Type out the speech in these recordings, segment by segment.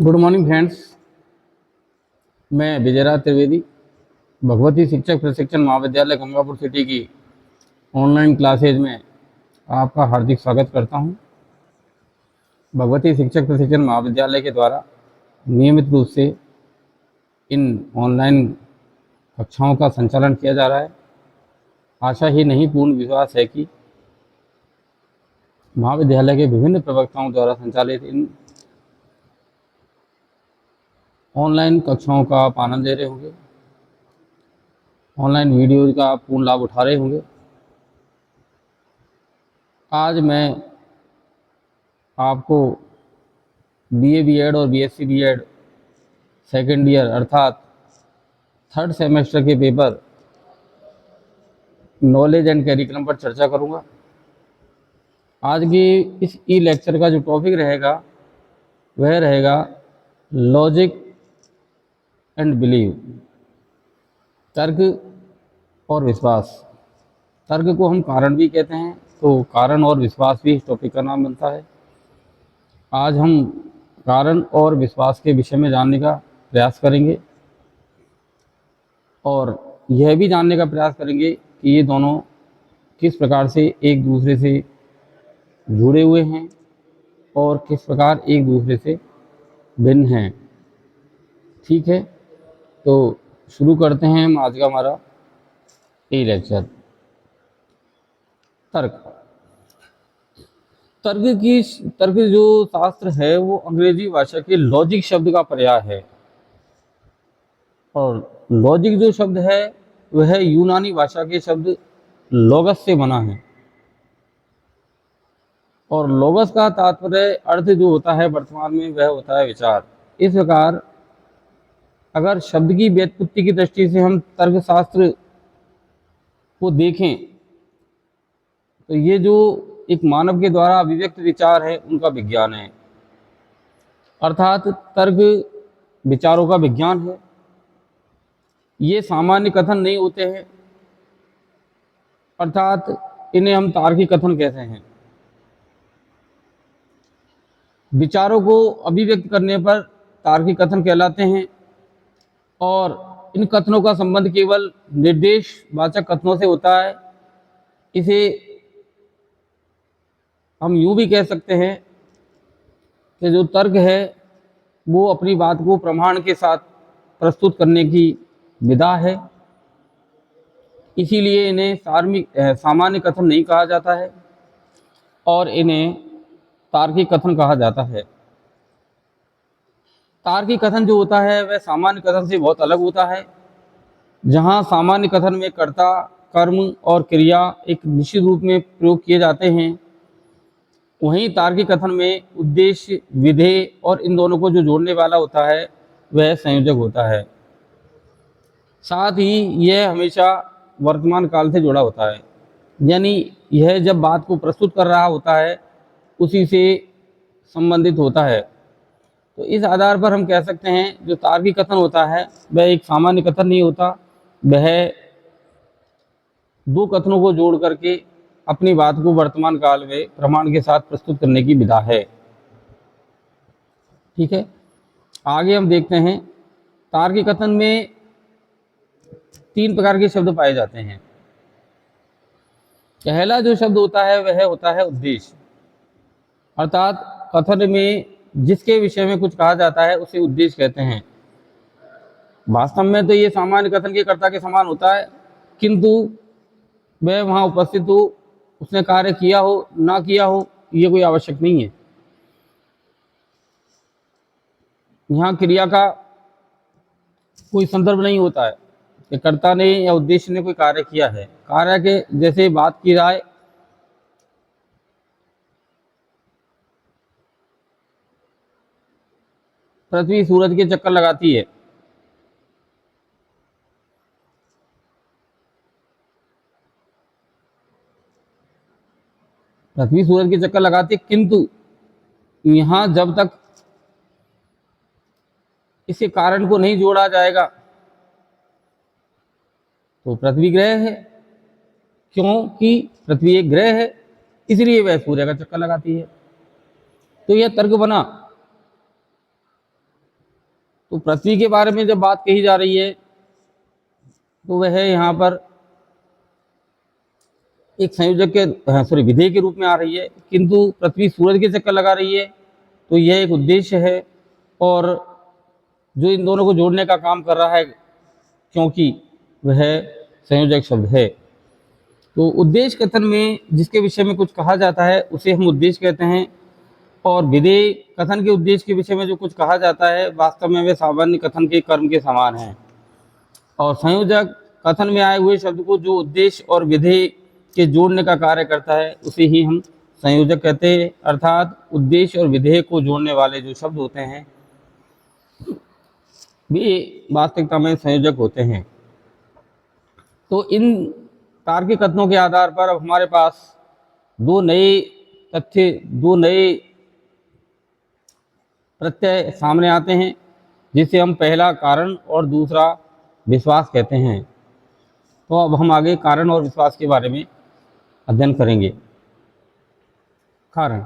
Good morning friends. मैं विजयराज त्रिवेदी भगवती शिक्षक प्रशिक्षण महाविद्यालय गंगापुर सिटी की ऑनलाइन क्लासेज में आपका हार्दिक स्वागत करता हूं। भगवती शिक्षक प्रशिक्षण महाविद्यालय के द्वारा नियमित रूप से इन ऑनलाइन कक्षाओं का संचालन किया जा रहा है। आशा ही नहीं पूर्ण विश्वास है कि महाविद्यालय के विभिन्न प्रवक्ताओं द्वारा संचालित इन ऑनलाइन कक्षाओं का आप आनंद ले रहे होंगे, ऑनलाइन वीडियो का आप पूर्ण लाभ उठा रहे होंगे। आज मैं आपको बीए बीएड और बीएससी बीएड सेकेंड ईयर अर्थात थर्ड सेमेस्टर के पेपर नॉलेज एंड करिकुलम पर चर्चा करूंगा। आज की इस ई लेक्चर का जो टॉपिक रहेगा वह रहेगा लॉजिक एंड बिलीव, तर्क और विश्वास। तर्क को हम कारण भी कहते हैं, तो कारण और विश्वास भी इस टॉपिक का नाम बनता है। आज हम कारण और विश्वास के विषय में जानने का प्रयास करेंगे और यह भी जानने का प्रयास करेंगे कि ये दोनों किस प्रकार से एक दूसरे से जुड़े हुए हैं और किस प्रकार एक दूसरे से भिन्न हैं। ठीक है, तो शुरू करते हैं हम आज का हमारा ई लेक्चर। तर्क तर्क जो शास्त्र है वो अंग्रेजी भाषा के लॉजिक शब्द का पर्याय है और लॉजिक जो शब्द है वह यूनानी भाषा के शब्द लोगस से बना है और लोगस का तात्पर्य अर्थ जो होता है वर्तमान में वह होता है विचार। इस प्रकार अगर शब्द की व्युत्पत्ति की दृष्टि से हम तर्कशास्त्र को देखें तो ये जो एक मानव के द्वारा अभिव्यक्त विचार है उनका विज्ञान है, अर्थात तर्क विचारों का विज्ञान है। ये सामान्य कथन नहीं होते हैं, अर्थात इन्हें हम तार्किक कथन कहते हैं। विचारों को अभिव्यक्त करने पर तार्किक कथन कहलाते हैं और इन कथनों का संबंध केवल निर्देशवाचक कथनों से होता है। इसे हम यूँ भी कह सकते हैं कि जो तर्क है वो अपनी बात को प्रमाण के साथ प्रस्तुत करने की विधा है, इसीलिए इन्हें सामान्य कथन नहीं कहा जाता है और इन्हें तार्किक कथन कहा जाता है। तार्किक कथन जो होता है वह सामान्य कथन से बहुत अलग होता है। जहाँ सामान्य कथन में कर्ता, कर्म और क्रिया एक निश्चित रूप में प्रयोग किए जाते हैं, वहीं तार्किक कथन में उद्देश्य, विधेय और इन दोनों को जो जोड़ने वाला होता है वह संयोजक होता है। साथ ही यह हमेशा वर्तमान काल से जुड़ा होता है, यानी यह जब बात को प्रस्तुत कर रहा होता है उसी से संबंधित होता है। तो इस आधार पर हम कह सकते हैं जो तार्किक कथन होता है वह एक सामान्य कथन नहीं होता, वह दो कथनों को जोड़ करके अपनी बात को वर्तमान काल में प्रमाण के साथ प्रस्तुत करने की विधा है। ठीक है, आगे हम देखते हैं। तार्किक कथन में तीन प्रकार के शब्द पाए जाते हैं। पहला जो शब्द होता है वह होता है उद्देश्य, अर्थात कथन में जिसके विषय में कुछ कहा जाता है उसे उद्देश्य कहते हैं। वास्तव में तो ये सामान्य कथन के कर्ता के समान होता है, किंतु वह वहाँ उपस्थित हो, उसने कार्य किया हो ना किया हो, ये कोई आवश्यक नहीं है। यहाँ क्रिया का कोई संदर्भ नहीं होता है कि कर्ता ने या उद्देश्य ने कोई कार्य किया है। कार्य के जैसे बात की जाए पृथ्वी सूरज के चक्कर लगाती है, पृथ्वी सूरज के चक्कर लगाती है, किंतु यहाँ जब तक इसके कारण को नहीं जोड़ा जाएगा तो पृथ्वी ग्रह है, क्योंकि पृथ्वी एक ग्रह है इसलिए वह सूर्य का चक्कर लगाती है। तो यह तर्क बना तो पृथ्वी के बारे में जब बात कही जा रही है तो वह यहाँ पर एक संयोजक के विधेय के रूप में आ रही है, किंतु पृथ्वी सूरज के चक्कर लगा रही है तो यह एक उद्देश्य है और जो इन दोनों को जोड़ने का काम कर रहा है, क्योंकि वह संयोजक शब्द है। तो उद्देश्य कथन में जिसके विषय में कुछ कहा जाता है उसे हम उद्देश्य कहते हैं, और विधेय कथन के उद्देश्य के विषय में जो कुछ कहा जाता है वास्तव में वे सामान्य कथन के कर्म के समान हैं। और संयोजक कथन में आए हुए शब्द को जो उद्देश्य और विधेय के जोड़ने का कार्य करता है उसे ही हम संयोजक कहते हैं। अर्थात उद्देश्य और विधेय को जोड़ने वाले जो शब्द होते हैं वे वास्तविकता में संयोजक होते हैं। तो इन तार्किक कथनों के आधार पर अब हमारे पास दो नए तथ्य, दो नए प्रत्यय सामने आते हैं, जिसे हम पहला कारण और दूसरा विश्वास कहते हैं। तो अब हम आगे कारण और विश्वास के बारे में अध्ययन करेंगे। कारण,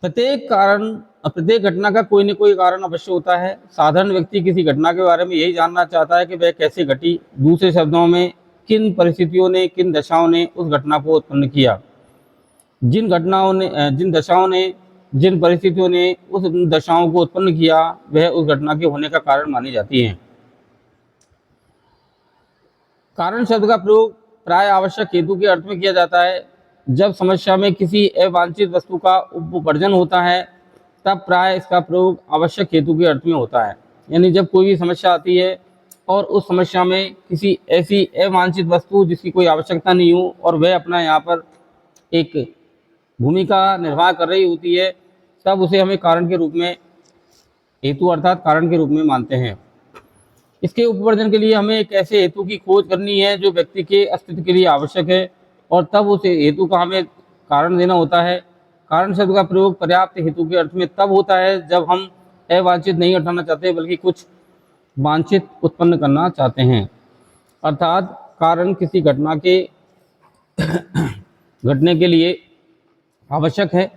प्रत्येक घटना का कोई न कोई कारण अवश्य होता है। साधारण व्यक्ति किसी घटना के बारे में यही जानना चाहता है कि वह कैसे घटी, दूसरे शब्दों में किन परिस्थितियों ने, किन दशाओं ने उस घटना को उत्पन्न किया। जिन परिस्थितियों ने उस दशाओं को उत्पन्न किया वह उस घटना के होने का कारण मानी जाती हैं। कारण शब्द का प्रयोग प्राय आवश्यक हेतु के अर्थ में किया जाता है। जब समस्या में किसी अवांछित वस्तु का उपर्जन होता है तब प्राय इसका प्रयोग आवश्यक हेतु के अर्थ में होता है। यानी जब कोई भी समस्या आती है और उस समस्या में किसी ऐसी अवांछित वस्तु जिसकी कोई आवश्यकता नहीं हो और वह अपना यहाँ पर एक भूमिका निर्वाह कर रही होती है, तब उसे हमें कारण के रूप में, हेतु अर्थात कारण के रूप में मानते हैं। इसके उपर्जन के लिए हमें एक ऐसे हेतु की खोज करनी है जो व्यक्ति के अस्तित्व के लिए आवश्यक है, और तब उस हेतु का हमें कारण देना होता है। कारण शब्द का प्रयोग पर्याप्त हेतु के अर्थ में तब होता है जब हम अवांछित नहीं हटाना चाहते बल्कि कुछ वांछित उत्पन्न करना चाहते हैं। अर्थात कारण किसी घटना के घटने के लिए आवश्यक है।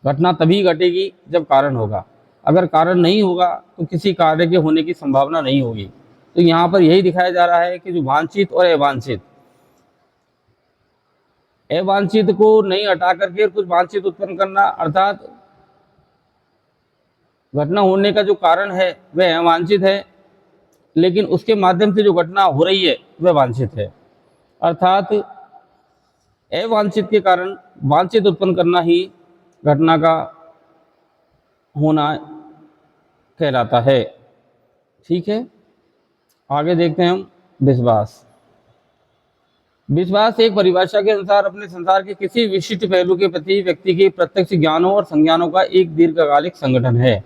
घटना तभी घटेगी जब कारण होगा। अगर कारण नहीं होगा तो किसी कार्य के होने की संभावना नहीं होगी। तो यहाँ पर यही दिखाया जा रहा है कि जो वांछित और अवांछित को नहीं हटा करके कुछ वांछित उत्पन्न करना, अर्थात घटना होने का जो कारण है वह अवांछित है, लेकिन उसके माध्यम से जो घटना हो रही है वह वांछित है। अर्थात अवांछित के कारण वांछित उत्पन्न करना ही घटना का होना कहलाता है। ठीक है, आगे देखते हैं हम विश्वास। विश्वास एक परिभाषा के अनुसार अपने संसार के किसी विशिष्ट पहलू के प्रति व्यक्ति के प्रत्यक्ष ज्ञानों और संज्ञानों का एक दीर्घकालिक संगठन है।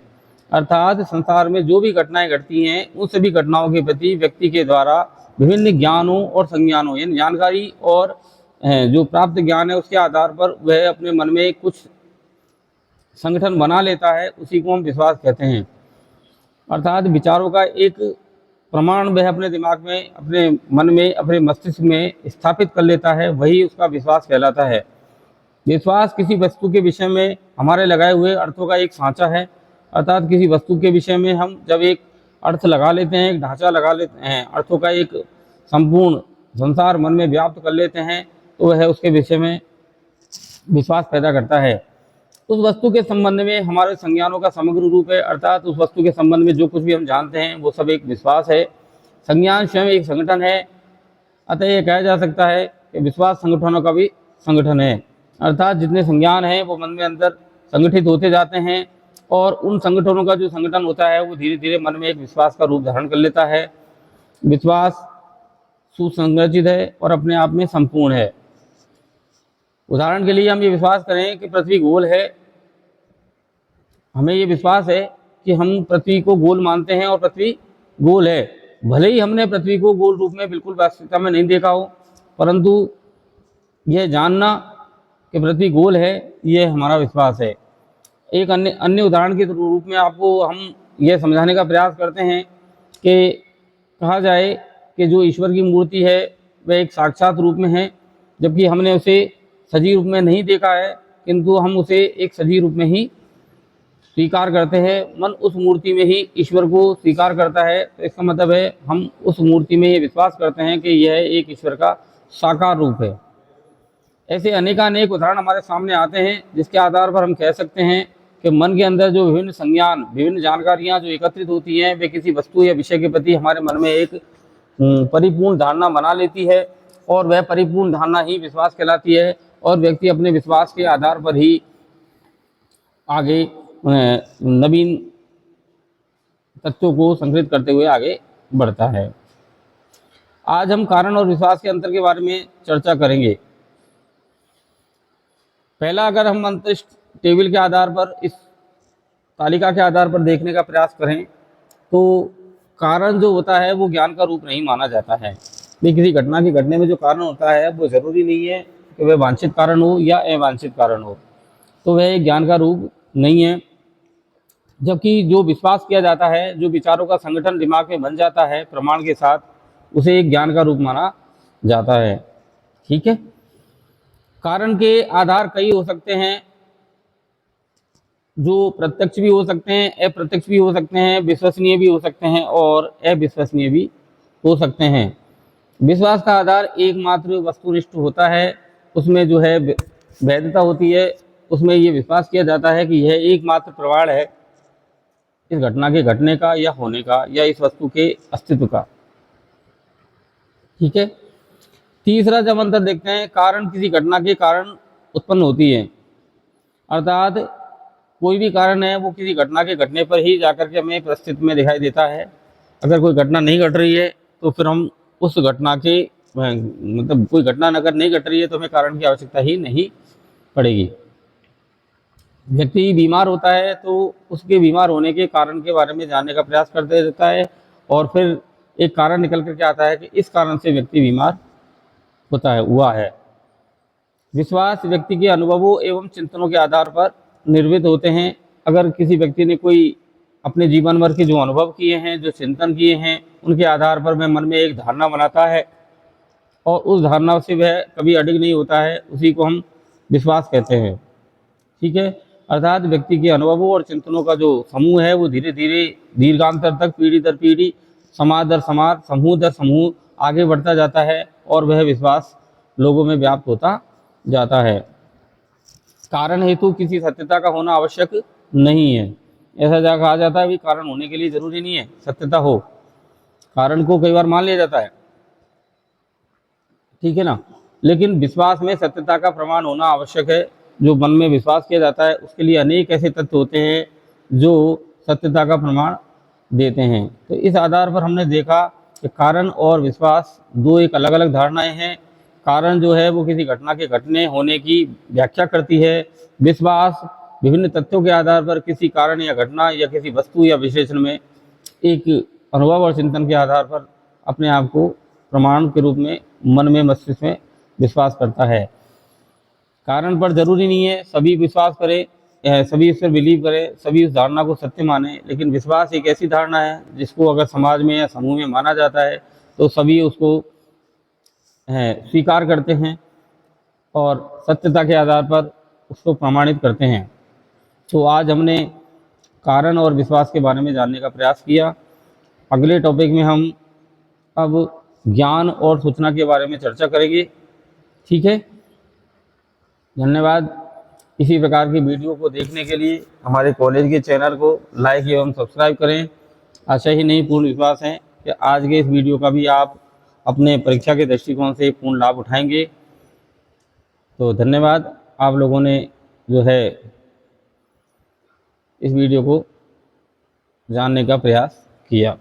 अर्थात संसार में जो भी घटनाएं घटती हैं उन सभी घटनाओं के प्रति व्यक्ति के द्वारा विभिन्न ज्ञानों और संज्ञानों, यानी जानकारी और जो प्राप्त ज्ञान है उसके आधार पर वह अपने मन में कुछ संगठन बना लेता है, उसी को हम विश्वास कहते हैं। अर्थात विचारों का एक प्रमाण वह अपने दिमाग में, अपने मन में, अपने मस्तिष्क में स्थापित कर लेता है, वही उसका विश्वास कहलाता है। विश्वास किसी वस्तु के विषय में हमारे लगाए हुए अर्थों का एक सांचा है। अर्थात किसी वस्तु के विषय में हम जब एक अर्थ लगा लेते हैं, एक ढांचा लगा लेते हैं, अर्थों का एक संपूर्ण संसार मन में व्याप्त कर लेते हैं, तो वह उसके विषय में विश्वास पैदा करता है। उस वस्तु के संबंध में हमारे संज्ञानों का समग्र रूप है। अर्थात उस वस्तु के संबंध में जो कुछ भी हम जानते हैं वो सब एक विश्वास है। संज्ञान स्वयं एक संगठन है। अतः यह कहा जा सकता है कि विश्वास संगठनों का भी संगठन है। अर्थात जितने संज्ञान हैं वो मन में अंदर संगठित होते जाते हैं, और उन संगठनों का जो संगठन होता है वो धीरे धीरे मन में एक विश्वास का रूप धारण कर लेता है। विश्वास सुसंरचित है और अपने आप में संपूर्ण है। उदाहरण के लिए हम ये विश्वास करें कि पृथ्वी गोल है। हमें ये विश्वास है कि हम पृथ्वी को गोल मानते हैं और पृथ्वी गोल है। भले ही हमने पृथ्वी को गोल रूप में बिल्कुल वास्तविकता में नहीं देखा हो, परंतु यह जानना कि पृथ्वी गोल है यह हमारा विश्वास है। एक अन्य उदाहरण के रूप में आपको हम यह समझाने का प्रयास करते हैं कि कहा जाए कि जो ईश्वर की मूर्ति है वह एक साक्षात रूप में है, जबकि हमने उसे सजीव रूप में नहीं देखा है, किंतु हम उसे एक सजीव रूप में ही स्वीकार करते हैं, मन उस मूर्ति में ही ईश्वर को स्वीकार करता है। तो इसका मतलब है हम उस मूर्ति में ये विश्वास करते हैं कि यह एक ईश्वर का साकार रूप है। ऐसे अनेकानेक उदाहरण हमारे सामने आते हैं, जिसके आधार पर हम कह सकते हैं कि मन के अंदर जो विभिन्न संज्ञान, विभिन्न जानकारियाँ जो एकत्रित होती हैं, वे किसी वस्तु या विषय के प्रति हमारे मन में एक परिपूर्ण धारणा बना लेती है, और वह परिपूर्ण धारणा ही विश्वास कहलाती है। और व्यक्ति अपने विश्वास के आधार पर ही आगे नवीन तथ्यों को संग्रहित करते हुए आगे बढ़ता है। आज हम कारण और विश्वास के अंतर के बारे में चर्चा करेंगे। पहला, अगर हम अंतरिक्ष टेबल के आधार पर, इस तालिका के आधार पर देखने का प्रयास करें, तो कारण जो होता है वो ज्ञान का रूप नहीं माना जाता है। भी किसी घटना के घटने में जो कारण होता है वो ज़रूरी नहीं है कि वह वांछित कारण हो या अवांछित कारण हो, तो वह एक ज्ञान का रूप नहीं है। जबकि जो विश्वास किया जाता है, जो विचारों का संगठन दिमाग में बन जाता है प्रमाण के साथ, उसे एक ज्ञान का रूप माना जाता है। ठीक है। कारण के आधार कई हो सकते हैं, जो प्रत्यक्ष भी हो सकते हैं, अप्रत्यक्ष भी हो सकते हैं, विश्वसनीय भी हो सकते हैं और अविश्वसनीय भी हो सकते हैं। विश्वास का आधार एकमात्र वस्तुनिष्ठ होता है, उसमें जो है वैधता होती है, उसमें ये विश्वास किया जाता है कि यह एकमात्र प्रमाण है इस घटना के घटने का या होने का, या इस वस्तु के अस्तित्व का। ठीक है। तीसरा जब अंतर देखते हैं, कारण किसी घटना के कारण उत्पन्न होती है, अर्थात कोई भी कारण है वो किसी घटना के घटने पर ही जाकर के हमें परिस्थिति में दिखाई देता है। अगर कोई घटना नहीं घट रही है तो फिर हम उस घटना के मतलब कोई घटना अगर नहीं घट रही है तो हमें कारण की आवश्यकता ही नहीं पड़ेगी। व्यक्ति बीमार होता है तो उसके बीमार होने के कारण के बारे में जानने का प्रयास करते रहता है, और फिर एक कारण निकल करके आता है कि इस कारण से व्यक्ति बीमार हुआ है। विश्वास व्यक्ति के अनुभवों एवं चिंतनों के आधार पर निर्मित होते हैं। अगर किसी व्यक्ति ने कोई अपने जीवन भर के जो अनुभव किए हैं, जो चिंतन किए हैं, उनके आधार पर वह मन में एक धारणा बनाता है, और उस धारणा से वह कभी अडिग नहीं होता है, उसी को हम विश्वास कहते हैं। ठीक है। अर्थात व्यक्ति के अनुभवों और चिंतनों का जो समूह है वो धीरे धीरे दीर्घांतर तक, पीढ़ी दर पीढ़ी, समाज दर समाज, समूह दर समूह आगे बढ़ता जाता है, और वह विश्वास लोगों में व्याप्त होता जाता है। कारण हेतु किसी सत्यता का होना आवश्यक नहीं है। ऐसा कहा जाता है कि कारण होने के लिए जरूरी नहीं है सत्यता हो, कारण को कई बार मान लिया जाता है, ठीक है ना, लेकिन विश्वास में सत्यता का प्रमाण होना आवश्यक है। जो मन में विश्वास किया जाता है उसके लिए अनेक ऐसे तथ्य होते हैं जो सत्यता का प्रमाण देते हैं। तो इस आधार पर हमने देखा कि कारण और विश्वास दो एक अलग अलग धारणाएं हैं। कारण जो है वो किसी घटना के घटने होने की व्याख्या करती है। विश्वास विभिन्न तथ्यों के आधार पर किसी कारण या घटना या किसी वस्तु या विशेषण में एक अनुभव और चिंतन के आधार पर अपने आप को प्रमाण के रूप में मन में, मस्तिष्क में विश्वास करता है। कारण पर जरूरी नहीं है सभी विश्वास करें, सभी इस पर बिलीव करें, सभी उस धारणा को सत्य माने, लेकिन विश्वास एक ऐसी धारणा है जिसको अगर समाज में या समूह में माना जाता है तो सभी उसको स्वीकार करते हैं और सत्यता के आधार पर उसको प्रमाणित करते हैं। तो आज हमने कारण और विश्वास के बारे में जानने का प्रयास किया। अगले टॉपिक में हम अब ज्ञान और सूचना के बारे में चर्चा करेंगे। ठीक है, धन्यवाद। इसी प्रकार की वीडियो को देखने के लिए हमारे कॉलेज के चैनल को लाइक एवं सब्सक्राइब करें। आशा ही नहीं, पूर्ण विश्वास है कि आज के इस वीडियो का भी आप अपने परीक्षा के दृष्टिकोण से पूर्ण लाभ उठाएंगे। तो धन्यवाद, आप लोगों ने जो है इस वीडियो को जानने का प्रयास किया।